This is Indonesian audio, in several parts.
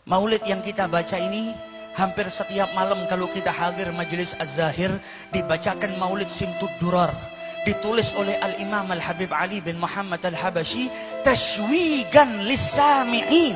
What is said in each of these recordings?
Maulid yang kita baca ini hampir setiap malam kalau kita hadir majelis Az-Zahir dibacakan Maulid Simtud Durar, ditulis oleh Al-Imam Al-Habib Ali bin Muhammad Al-Habashi tashwigan lis-sami'in.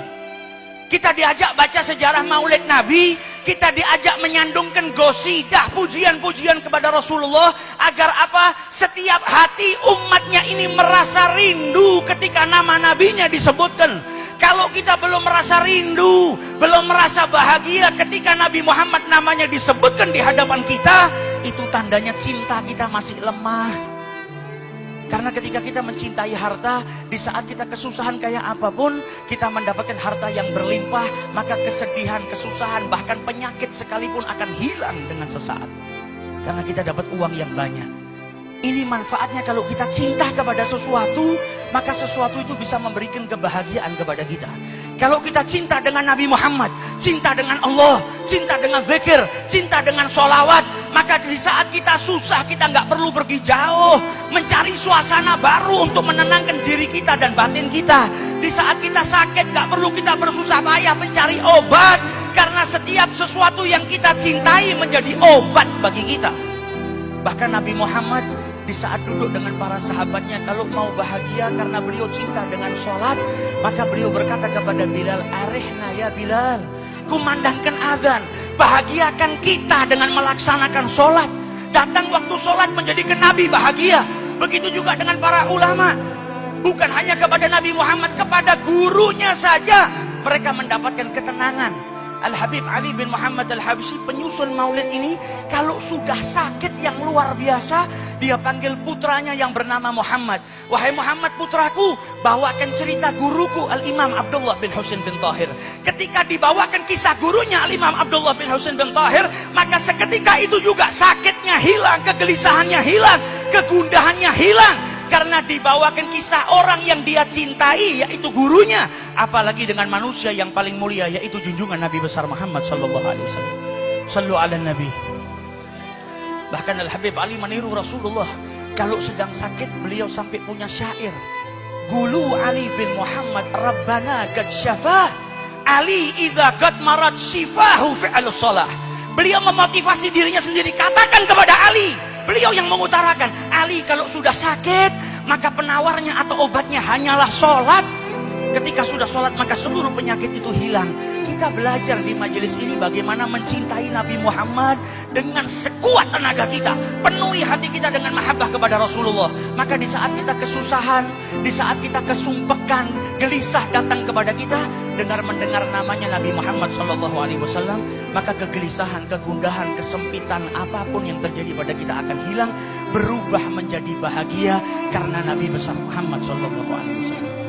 Kita diajak baca sejarah Maulid Nabi, kita diajak menyandungkan gosidah pujian-pujian kepada Rasulullah agar apa? Setiap hati umatnya ini merasa rindu ketika nama nabinya disebutkan. Kalau kita belum merasa rindu, belum merasa bahagia ketika Nabi Muhammad namanya disebutkan di hadapan kita, itu tandanya cinta kita masih lemah. Karena ketika kita mencintai harta, di saat kita kesusahan kayak apapun, kita mendapatkan harta yang berlimpah, maka kesedihan, kesusahan, bahkan penyakit sekalipun akan hilang dengan sesaat. Karena kita dapat uang yang banyak. Ini manfaatnya kalau kita cinta kepada sesuatu, maka sesuatu itu bisa memberikan kebahagiaan kepada kita. Kalau kita cinta dengan Nabi Muhammad, cinta dengan Allah, cinta dengan zikir, cinta dengan sholawat, maka di saat kita susah, kita nggak perlu pergi jauh, mencari suasana baru untuk menenangkan diri kita dan batin kita. Di saat kita sakit, nggak perlu kita bersusah payah mencari obat, karena setiap sesuatu yang kita cintai menjadi obat bagi kita. Bahkan Nabi Muhammad di saat duduk dengan para sahabatnya, kalau mau bahagia karena beliau cinta dengan sholat, maka beliau berkata kepada Bilal, arihna ya Bilal, kumandangkan adzan, bahagiakan kita dengan melaksanakan sholat. Datang waktu sholat menjadikan Nabi bahagia. Begitu juga dengan para ulama. Bukan hanya kepada Nabi Muhammad, kepada gurunya saja mereka mendapatkan ketenangan. Al-Habib Ali bin Muhammad Al-Habsyi, penyusun maulid ini, kalau sudah sakit yang luar biasa, dia panggil putranya yang bernama Muhammad. Wahai Muhammad putraku, bawakan cerita guruku Al-Imam Abdullah bin Husain bin Tahir. Ketika dibawakan kisah gurunya Al-Imam Abdullah bin Husain bin Tahir, maka seketika itu juga sakitnya hilang, kegelisahannya hilang, kegundahannya hilang. Karena dibawakan kisah orang yang dia cintai, yaitu gurunya. Apalagi dengan manusia yang paling mulia, yaitu junjungan Nabi besar Muhammad sallallahu alaihi wasallam. Sallu ala Nabi. Bahkan Al-Habib Ali meniru Rasulullah. Kalau sedang sakit, beliau sampai punya syair. Gulu Ali bin Muhammad Rabbana qad syafah. Ali idza qad marad shifahu fi'al shalah. Beliau memotivasi dirinya sendiri. Katakan kepada Ali, beliau yang mengutarakan, Ali kalau sudah sakit, maka penawarnya atau obatnya hanyalah sholat. Ketika sudah sholat, maka seluruh penyakit itu hilang. Kita belajar di majelis ini bagaimana mencintai Nabi Muhammad dengan sekuat tenaga kita. Penuhi hati kita dengan mahabbah kepada Rasulullah. Maka di saat kita kesusahan, di saat kita kesumpekan, gelisah datang kepada kita, mendengar namanya Nabi Muhammad SAW, maka kegelisahan, kegundahan, kesempitan, apapun yang terjadi pada kita akan hilang, berubah menjadi bahagia karena Nabi besar Muhammad SAW.